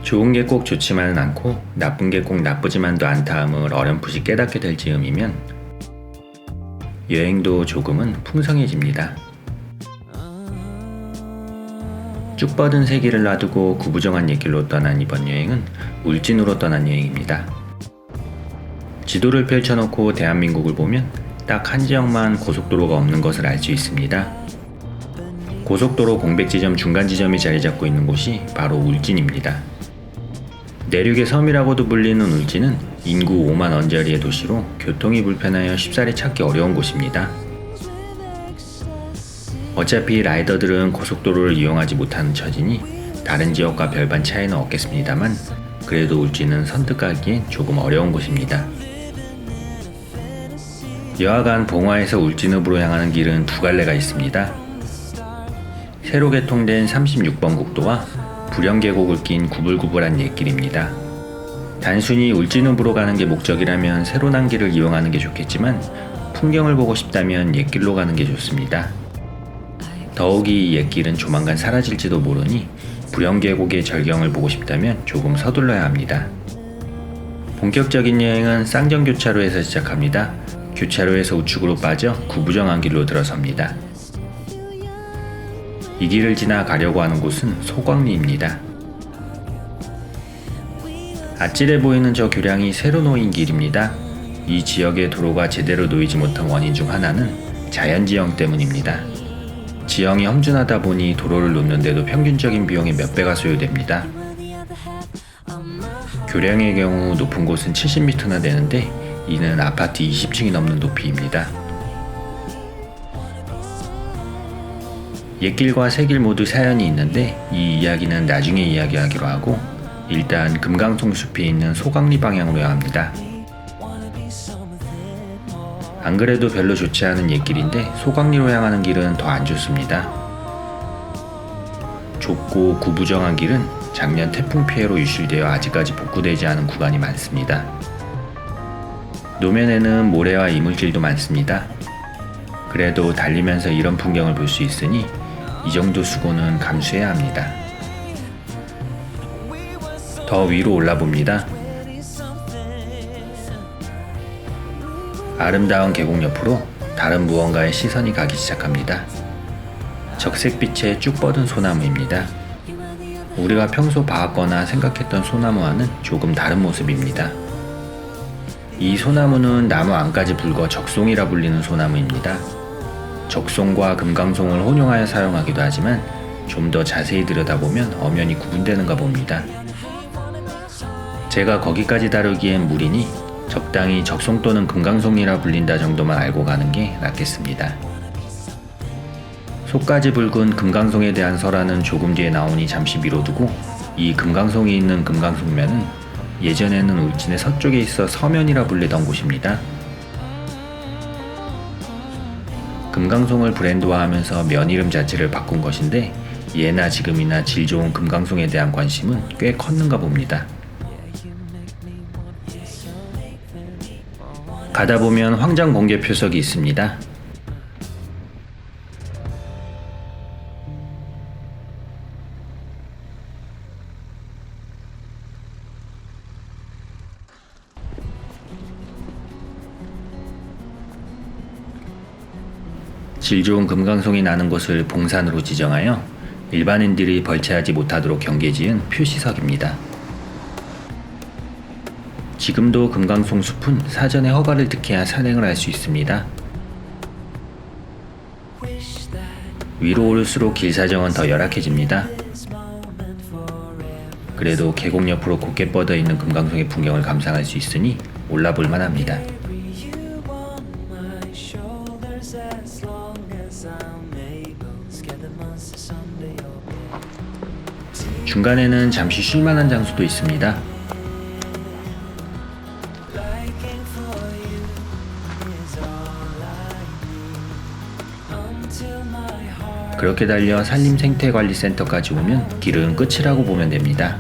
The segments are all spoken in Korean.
좋은 게 꼭 좋지만은 않고 나쁜 게 꼭 나쁘지만도 않다함을 어렴풋이 깨닫게 될 즈음이면 여행도 조금은 풍성해집니다. 쭉 뻗은 세기를 놔두고 구부정한 옛길로 떠난 이번 여행은 울진으로 떠난 여행입니다. 지도를 펼쳐놓고 대한민국을 보면 딱 한 지역만 고속도로가 없는 것을 알 수 있습니다. 고속도로 공백 지점 중간 지점이 자리 잡고 있는 곳이 바로 울진입니다. 내륙의 섬이라고도 불리는 울진은 인구 5만 원짜리의 도시로 교통이 불편하여 쉽사리 찾기 어려운 곳입니다. 어차피 라이더들은 고속도로를 이용하지 못하는 처지니 다른 지역과 별반 차이는 없겠습니다만 그래도 울진은 선뜻 가기엔 조금 어려운 곳입니다. 여하간 봉화에서 울진읍으로 향하는 길은 두 갈래가 있습니다. 새로 개통된 36번 국도와 부령계곡을 낀 구불구불한 옛길입니다. 단순히 울진읍으로 가는 게 목적이라면 새로 난 길을 이용하는 게 좋겠지만 풍경을 보고 싶다면 옛길로 가는 게 좋습니다. 더욱이 이 옛길은 조만간 사라질지도 모르니 부령계곡의 절경을 보고 싶다면 조금 서둘러야 합니다. 본격적인 여행은 쌍정교차로에서 시작합니다. 교차로에서 우측으로 빠져 구부정한 길로 들어섭니다. 이 길을 지나 가려고 하는 곳은 소광리입니다. 아찔해 보이는 저 교량이 새로 놓인 길입니다. 이 지역의 도로가 제대로 놓이지 못한 원인 중 하나는 자연지형 때문입니다. 지형이 험준하다 보니 도로를 놓는데도 평균적인 비용의 몇 배가 소요됩니다. 교량의 경우 높은 곳은 70m나 되는데 이는 아파트 20층이 넘는 높이입니다. 옛길과 새길 모두 사연이 있는데 이 이야기는 나중에 이야기하기로 하고 일단 금강송 숲이 있는 소광리 방향으로 향합니다. 안 그래도 별로 좋지 않은 옛길인데 소광리로 향하는 길은 더 안 좋습니다. 좁고 구부정한 길은 작년 태풍 피해로 유실되어 아직까지 복구되지 않은 구간이 많습니다. 노면에는 모래와 이물질도 많습니다. 그래도 달리면서 이런 풍경을 볼 수 있으니 이 정도 수고는 감수해야 합니다. 더 위로 올라봅니다. 아름다운 계곡 옆으로 다른 무언가의 시선이 가기 시작합니다. 적색빛의 쭉 뻗은 소나무입니다. 우리가 평소 봐왔거나 생각했던 소나무와는 조금 다른 모습입니다. 이 소나무는 나무 안까지 붉어 적송이라 불리는 소나무입니다. 적송과 금강송을 혼용하여 사용하기도 하지만 좀 더 자세히 들여다보면 엄연히 구분되는가 봅니다. 제가 거기까지 다루기엔 무리니 적당히 적송 또는 금강송이라 불린다 정도만 알고 가는 게 낫겠습니다. 속까지 붉은 금강송에 대한 설화는 조금 뒤에 나오니 잠시 미뤄두고 이 금강송이 있는 금강송면은 예전에는 울진의 서쪽에 있어 서면이라 불리던 곳입니다. 금강송을 브랜드화하면서 면 이름 자체를 바꾼 것인데 예나 지금이나 질 좋은 금강송에 대한 관심은 꽤 컸는가 봅니다. 가다 보면 황장 공개 표석이 있습니다. 질 좋은 금강송이 나는 곳을 봉산으로 지정하여 일반인들이 벌채하지 못하도록 경계지은 표시석입니다. 지금도 금강송 숲은 사전에 허가를 득해야 산행을 할 수 있습니다. 위로 올수록 길 사정은 더 열악해집니다. 그래도 계곡 옆으로 곧게 뻗어 있는 금강송의 풍경을 감상할 수 있으니 올라볼 만합니다. 중간에는 잠시 쉴만한 장소도 있습니다. 그렇게 달려 산림생태관리센터까지 오면 길은 끝이라고 보면 됩니다.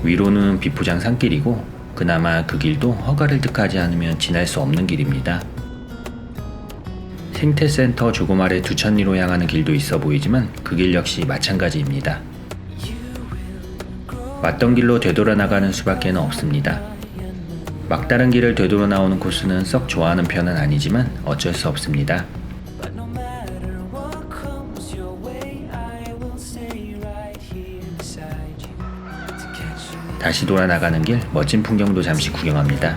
위로는 비포장 산길이고 그나마 그 길도 허가를 득하지 않으면 지날 수 없는 길입니다. 생태센터 조금 아래 두천리로 향하는 길도 있어 보이지만 그 길 역시 마찬가지입니다. 왔던 길로 되돌아 나가는 수밖에 없습니다. 막다른 길을 되돌아 나오는 코스는 썩 좋아하는 편은 아니지만 어쩔 수 없습니다. 다시 돌아 나가는 길 멋진 풍경도 잠시 구경합니다.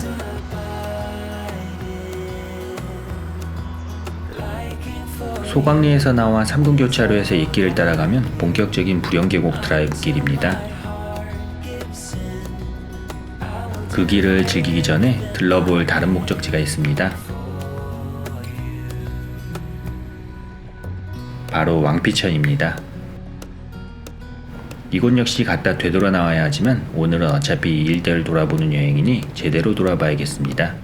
소광리에서 나와 3분 교차로에서 옛길을 따라가면 본격적인 부령계곡 드라이브 길입니다. 그 길을 즐기기 전에 들러볼 다른 목적지가 있습니다. 바로 왕피천입니다. 이곳 역시 갔다 되돌아 나와야 하지만 오늘은 어차피 이 일대를 돌아보는 여행이니 제대로 돌아봐야겠습니다.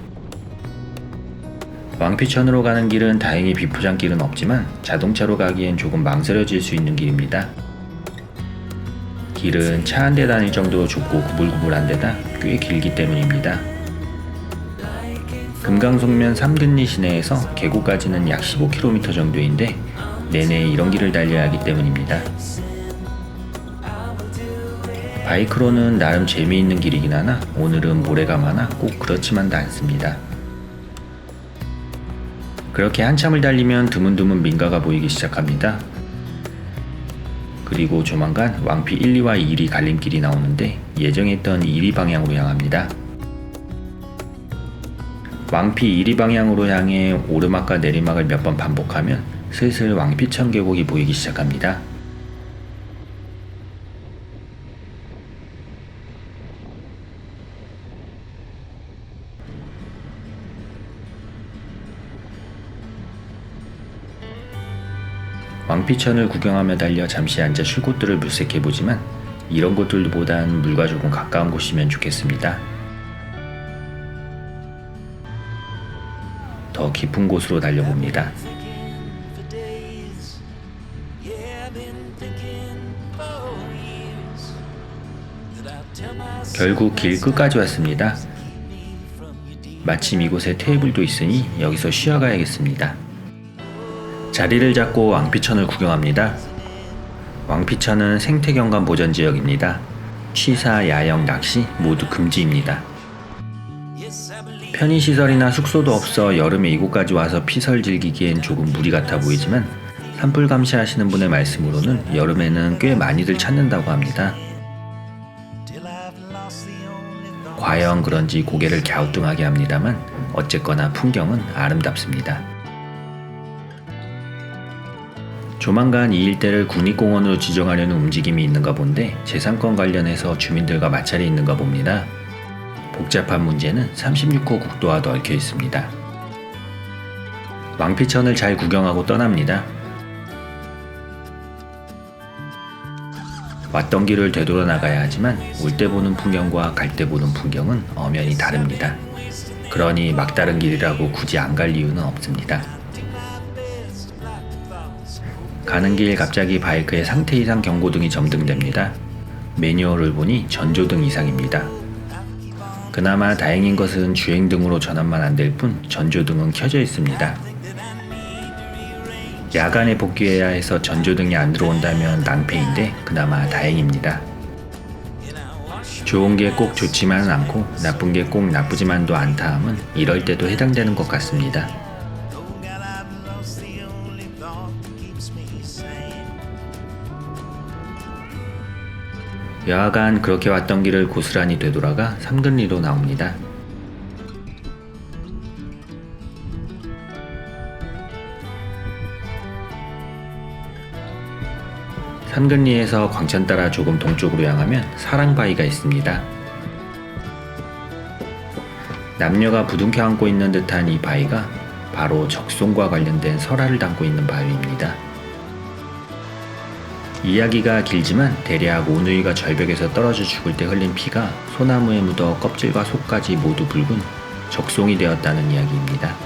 왕피천으로 가는 길은 다행히 비포장길은 없지만 자동차로 가기엔 조금 망설여질 수 있는 길입니다. 길은 차 한 대 다닐 정도로 좁고 구불구불한 데다 꽤 길기 때문입니다. 금강송면 삼근리 시내에서 계곡까지는 약 15km 정도인데 내내 이런 길을 달려야 하기 때문입니다. 바이크로는 나름 재미있는 길이긴 하나 오늘은 모래가 많아 꼭 그렇지만도 않습니다. 그렇게 한참을 달리면 드문드문 민가가 보이기 시작합니다. 그리고 조만간 왕피 1, 2와 2리 갈림길이 나오는데 예정했던 2리 방향으로 향합니다. 왕피 2리 방향으로 향해 오르막과 내리막을 몇 번 반복하면 슬슬 왕피천 계곡이 보이기 시작합니다. 왕피천을 구경하며 달려 잠시 앉아 쉴 곳들을 물색해보지만 이런 곳들보단 물과 조금 가까운 곳이면 좋겠습니다. 더 깊은 곳으로 달려봅니다. 결국 길 끝까지 왔습니다. 마침 이곳에 테이블도 있으니 여기서 쉬어가야겠습니다. 자리를 잡고 왕피천을 구경합니다. 왕피천은 생태경관 보전지역입니다. 취사, 야영, 낚시 모두 금지입니다. 편의시설이나 숙소도 없어 여름에 이곳까지 와서 피설 즐기기엔 조금 무리 같아 보이지만 산불 감시하시는 분의 말씀으로는 여름에는 꽤 많이들 찾는다고 합니다. 과연 그런지 고개를 갸우뚱하게 합니다만 어쨌거나 풍경은 아름답습니다. 조만간 이 일대를 국립공원으로 지정하려는 움직임이 있는가 본데 재산권 관련해서 주민들과 마찰이 있는가 봅니다. 복잡한 문제는 36호 국도와 얽혀 있습니다. 왕피천을 잘 구경하고 떠납니다. 왔던 길을 되돌아 나가야 하지만 올 때 보는 풍경과 갈 때 보는 풍경은 엄연히 다릅니다. 그러니 막다른 길이라고 굳이 안 갈 이유는 없습니다. 가는 길 갑자기 바이크의 상태 이상 경고등이 점등됩니다. 매뉴얼을 보니 전조등 이상입니다. 그나마 다행인 것은 주행등으로 전환만 안 될 뿐 전조등은 켜져 있습니다. 야간에 복귀해야 해서 전조등이 안 들어온다면 낭패인데 그나마 다행입니다. 좋은 게 꼭 좋지만은 않고 나쁜 게 꼭 나쁘지만도 않다 함은 이럴 때도 해당되는 것 같습니다. 여하간 그렇게 왔던 길을 고스란히 되돌아가 삼근리로 나옵니다. 삼근리에서 광천 따라 조금 동쪽으로 향하면 사랑바위가 있습니다. 남녀가 부둥켜 안고 있는 듯한 이 바위가 바로 적송과 관련된 설화를 담고 있는 바위입니다. 이야기가 길지만 대략 오누이가 절벽에서 떨어져 죽을 때 흘린 피가 소나무에 묻어 껍질과 속까지 모두 붉은 적송이 되었다는 이야기입니다.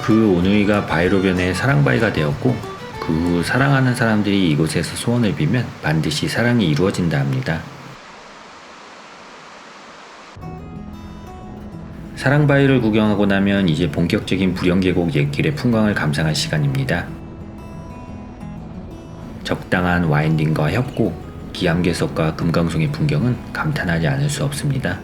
그 오누이가 바위로 변해 사랑바위가 되었고 그 후 사랑하는 사람들이 이곳에서 소원을 빌면 반드시 사랑이 이루어진다 합니다. 사랑바위를 구경하고 나면 이제 본격적인 부령계곡 옛길의 풍광을 감상할 시간입니다. 적당한 와인딩과 협곡 기암괴석과 금강송의 풍경은 감탄하지 않을 수 없습니다.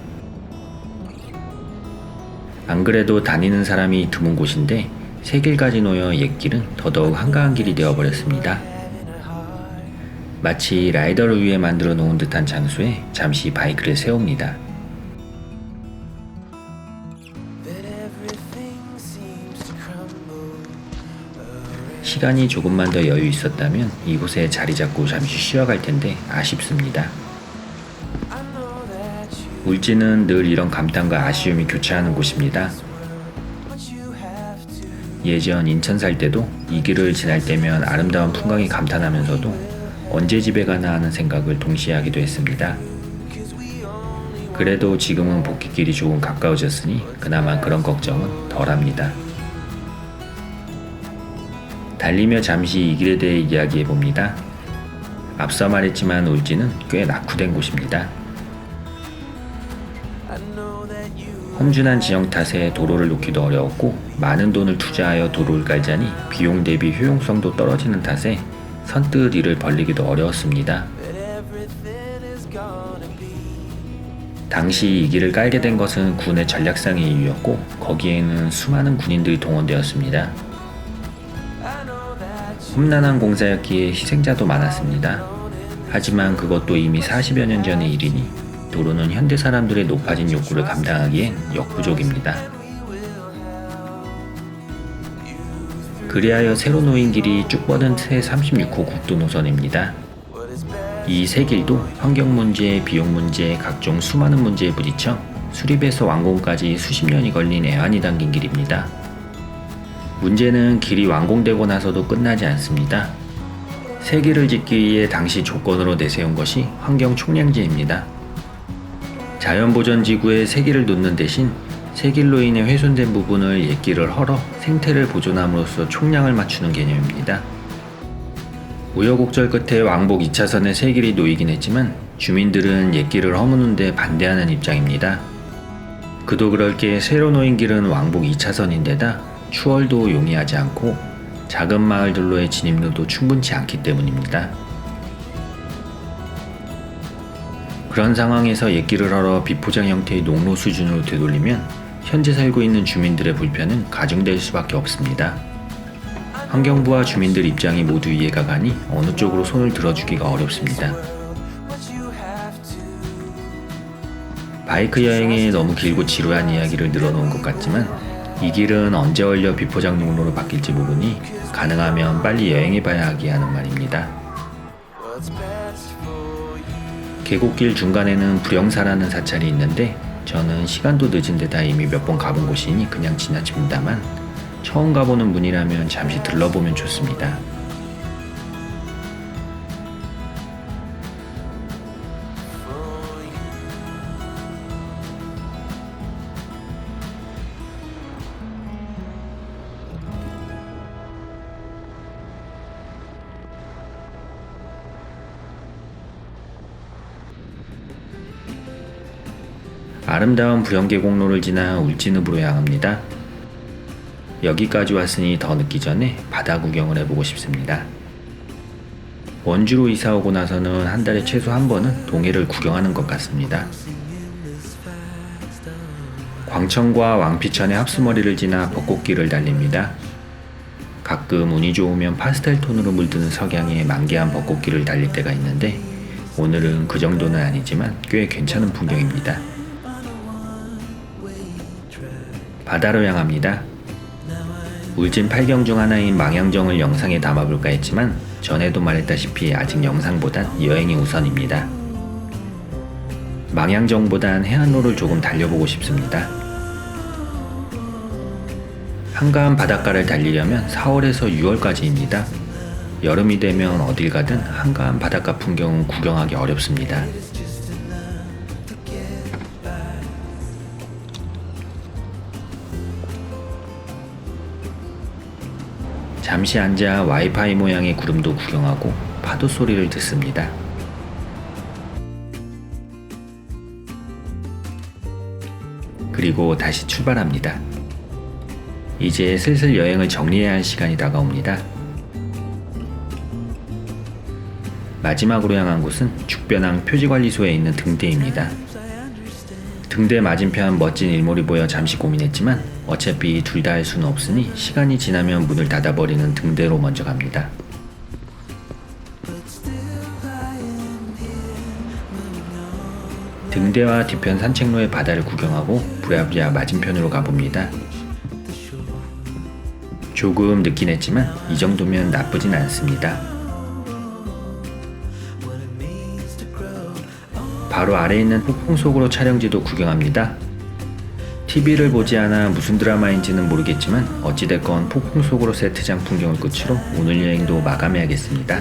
안 그래도 다니는 사람이 드문 곳인데 새 길까지 놓여 옛길은 더더욱 한가한 길이 되어버렸습니다. 마치 라이더를 위해 만들어 놓은 듯한 장소에 잠시 바이크를 세웁니다. 시간이 조금만 더 여유 있었다면 이곳에 자리 잡고 잠시 쉬어갈 텐데 아쉽습니다. 울진은 늘 이런 감탄과 아쉬움이 교차하는 곳입니다. 예전 인천 살 때도 이 길을 지날 때면 아름다운 풍광이 감탄하면서도 언제 집에 가나 하는 생각을 동시에 하기도 했습니다. 그래도 지금은 복귀길이 조금 가까워졌으니 그나마 그런 걱정은 덜합니다. 달리며 잠시 이 길에 대해 이야기해봅니다. 앞서 말했지만 울진은 꽤 낙후된 곳입니다. 험준한 지형 탓에 도로를 놓기도 어려웠고 많은 돈을 투자하여 도로를 깔자니 비용 대비 효용성도 떨어지는 탓에 선뜻 이를 벌리기도 어려웠습니다. 당시 이 길을 깔게 된 것은 군의 전략상의 이유였고 거기에는 수많은 군인들이 동원되었습니다. 험난한 공사였기에 희생자도 많았습니다. 하지만 그것도 이미 40여 년 전의 일이니 도로는 현대 사람들의 높아진 욕구를 감당하기엔 역부족입니다. 그리하여 새로 놓인 길이 쭉 뻗은 새 36호 국도 노선입니다. 이 새 길도 환경 문제, 비용 문제, 각종 수많은 문제에 부딪혀 수립에서 완공까지 수십 년이 걸린 애환이 담긴 길입니다. 문제는 길이 완공되고 나서도 끝나지 않습니다. 새 길을 짓기 위해 당시 조건으로 내세운 것이 환경총량제입니다. 자연보전지구에 새 길을 놓는 대신 새 길로 인해 훼손된 부분을 옛길을 헐어 생태를 보존함으로써 총량을 맞추는 개념입니다. 우여곡절 끝에 왕복 2차선의 새 길이 놓이긴 했지만 주민들은 옛길을 허무는 데 반대하는 입장입니다. 그도 그럴 게 새로 놓인 길은 왕복 2차선인데다 추월도 용이하지 않고 작은 마을들로의 진입로도 충분치 않기 때문입니다. 그런 상황에서 옛길을 헐어 비포장 형태의 농로 수준으로 되돌리면 현재 살고 있는 주민들의 불편은 가중될 수밖에 없습니다. 환경부와 주민들 입장이 모두 이해가 가니 어느 쪽으로 손을 들어주기가 어렵습니다. 바이크 여행에 너무 길고 지루한 이야기를 늘어놓은 것 같지만 이 길은 언제 얼려 비포장 농로로 바뀔지 모르니 가능하면 빨리 여행해봐야 하게 하는 말입니다. 계곡길 중간에는 불영사라는 사찰이 있는데 저는 시간도 늦은 데다 이미 몇 번 가본 곳이니 그냥 지나칩니다만 처음 가보는 분이라면 잠시 들러보면 좋습니다. 아름다운 부영계곡로를 지나 울진읍으로 향합니다. 여기까지 왔으니 더 늦기 전에 바다 구경을 해보고 싶습니다. 원주로 이사오고 나서는 한 달에 최소 한 번은 동해를 구경하는 것 같습니다. 광천과 왕피천의 합수머리를 지나 벚꽃길을 달립니다. 가끔 운이 좋으면 파스텔 톤으로 물드는 석양의 만개한 벚꽃길을 달릴 때가 있는데 오늘은 그 정도는 아니지만 꽤 괜찮은 풍경입니다. 바다로 향합니다. 울진 8경 중 하나인 망향정을 영상에 담아볼까 했지만 전에도 말했다시피 아직 영상보단 여행이 우선입니다. 망향정보단 해안로를 조금 달려보고 싶습니다. 한가한 바닷가를 달리려면 4월에서 6월까지입니다. 여름이 되면 어딜 가든 한가한 바닷가 풍경은 구경하기 어렵습니다. 잠시 앉아 와이파이 모양의 구름도 구경하고 파도 소리를 듣습니다. 그리고 다시 출발합니다. 이제 슬슬 여행을 정리해야 할 시간이 다가옵니다. 마지막으로 향한 곳은 죽변항 표지관리소에 있는 등대입니다. 등대 맞은편 멋진 일몰이 보여 잠시 고민했지만 어차피 둘 다 할 수는 없으니 시간이 지나면 문을 닫아버리는 등대로 먼저 갑니다. 등대와 뒤편 산책로의 바다를 구경하고 부랴부랴 맞은편으로 가봅니다. 조금 늦긴 했지만 이 정도면 나쁘진 않습니다. 바로 아래에 있는 폭풍 속으로 촬영지도 구경합니다. TV를 보지 않아 무슨 드라마인지는 모르겠지만 어찌됐건 폭풍 속으로 세트장 풍경을 끝으로 오늘 여행도 마감해야겠습니다.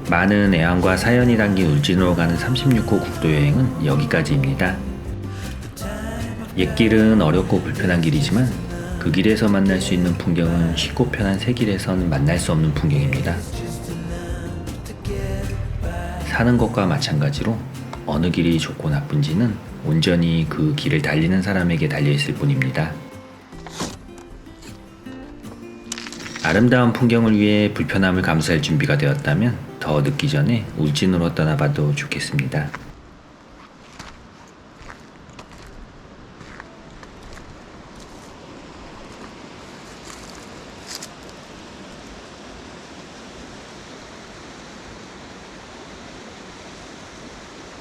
많은 애환과 사연이 담긴 울진으로 가는 36호 국도 여행은 여기까지입니다. 옛길은 어렵고 불편한 길이지만 그 길에서 만날 수 있는 풍경은 쉽고 편한 새 길에서는 만날 수 없는 풍경입니다. 사는 것과 마찬가지로 어느 길이 좋고 나쁜지는 온전히 그 길을 달리는 사람에게 달려있을 뿐입니다. 아름다운 풍경을 위해 불편함을 감수할 준비가 되었다면 더 늦기 전에 울진으로 떠나봐도 좋겠습니다.